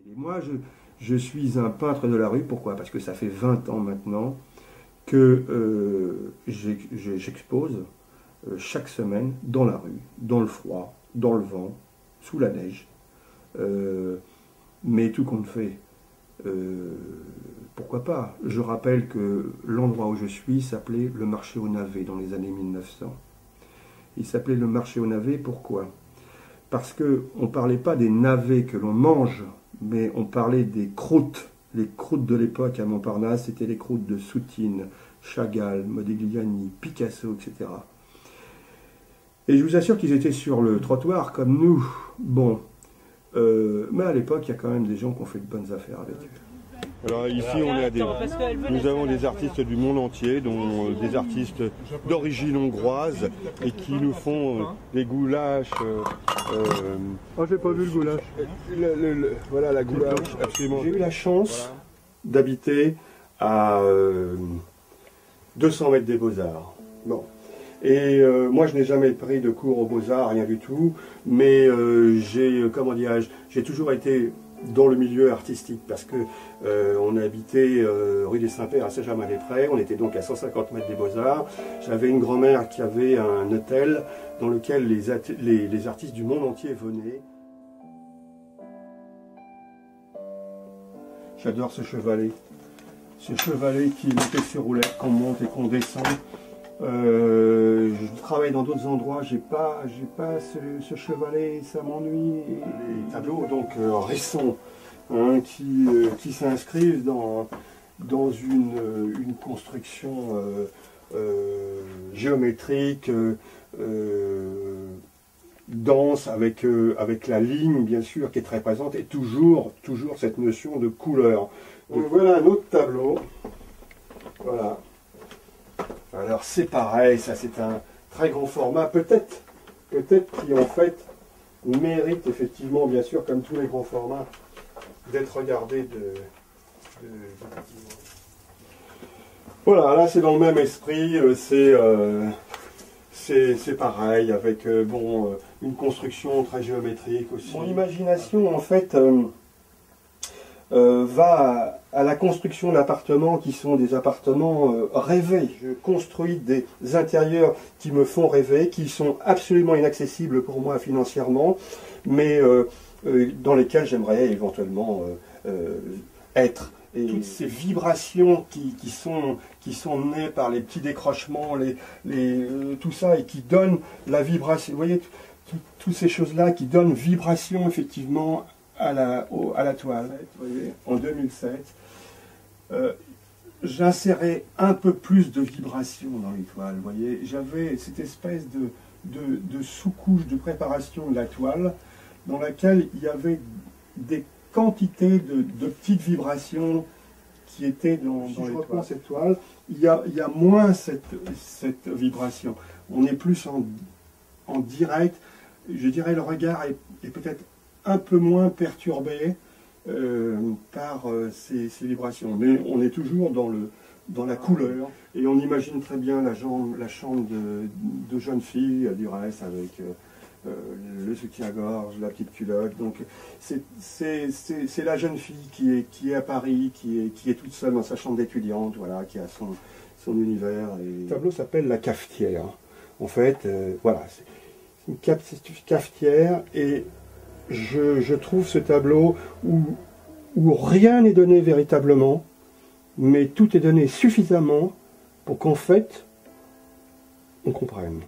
Et moi, je suis un peintre de la rue. Pourquoi? Parce que ça fait 20 ans maintenant que j'expose chaque semaine dans la rue, dans le froid, dans le vent, sous la neige. Mais tout compte fait, pourquoi pas? Je rappelle que l'endroit où je suis s'appelait le marché aux navets dans les années 1900. Il s'appelait le marché aux navets, pourquoi? Parce qu'on ne parlait pas des navets que l'on mange, mais on parlait des croûtes. Les croûtes de l'époque à Montparnasse, c'était les croûtes de Soutine, Chagall, Modigliani, Picasso, etc. Et je vous assure qu'ils étaient sur le trottoir comme nous. Bon, mais à l'époque, il y a quand même des gens qui ont fait de bonnes affaires avec eux. Alors ici, on est nous avons des artistes du monde entier, dont des artistes d'origine hongroise, et qui nous font des goulash. Oh, j'ai pas vu le goulash. Voilà la goulash, absolument. J'ai eu la chance d'habiter à 200 mètres des Beaux-Arts. Bon. Et moi, je n'ai jamais pris de cours aux Beaux-Arts, rien du tout, mais j'ai toujours été dans le milieu artistique, parce que on habitait rue des Saints-Pères à Saint-Germain-des-Prés, on était donc à 150 mètres des Beaux-Arts. J'avais une grand-mère qui avait un hôtel dans lequel les artistes du monde entier venaient. J'adore ce chevalet qui montait ses roulettes, qu'on monte et qu'on descend. Je travaille dans d'autres endroits, j'ai pas ce chevalet, ça m'ennuie. Les tableaux donc récents, hein, qui s'inscrivent dans une construction géométrique, dense, avec la ligne bien sûr qui est très présente, et toujours cette notion de couleur. Donc voilà un autre tableau. Voilà. Alors c'est pareil, ça c'est un très grand format, peut-être qui en fait mérite effectivement, bien sûr, comme tous les grands formats, d'être regardé Voilà, là c'est dans le même esprit, c'est pareil, avec une construction très géométrique aussi. Mon imagination en fait va à la construction d'appartements qui sont des appartements rêvés. Je construis des intérieurs qui me font rêver, qui sont absolument inaccessibles pour moi financièrement, mais dans lesquels j'aimerais éventuellement être. Et toutes ces vibrations qui sont nées par les petits décrochements, tout ça, et qui donnent la vibration, vous voyez, toutes ces choses-là qui donnent vibration effectivement à la toile. Vous voyez, en 2007, j'insérais un peu plus de vibration dans les toiles. Vous voyez, j'avais cette espèce de sous-couche de préparation de la toile dans laquelle il y avait des quantités de petites vibrations qui étaient dans les toiles. Cette toile, il y a moins cette vibration. On est plus en direct. Je dirais le regard est peut-être un peu moins perturbé par ces vibrations. Mais on est toujours dans la couleur. Et on imagine très bien la chambre de jeune fille, du reste, avec le soutien-gorge, la petite culotte. Donc c'est la jeune fille qui est à Paris, qui est toute seule dans sa chambre d'étudiante, voilà, qui a son univers. Et le tableau s'appelle La Cafetière. En fait, voilà, c'est une cafetière, et je trouve ce tableau où rien n'est donné véritablement, mais tout est donné suffisamment pour qu'en fait, on comprenne.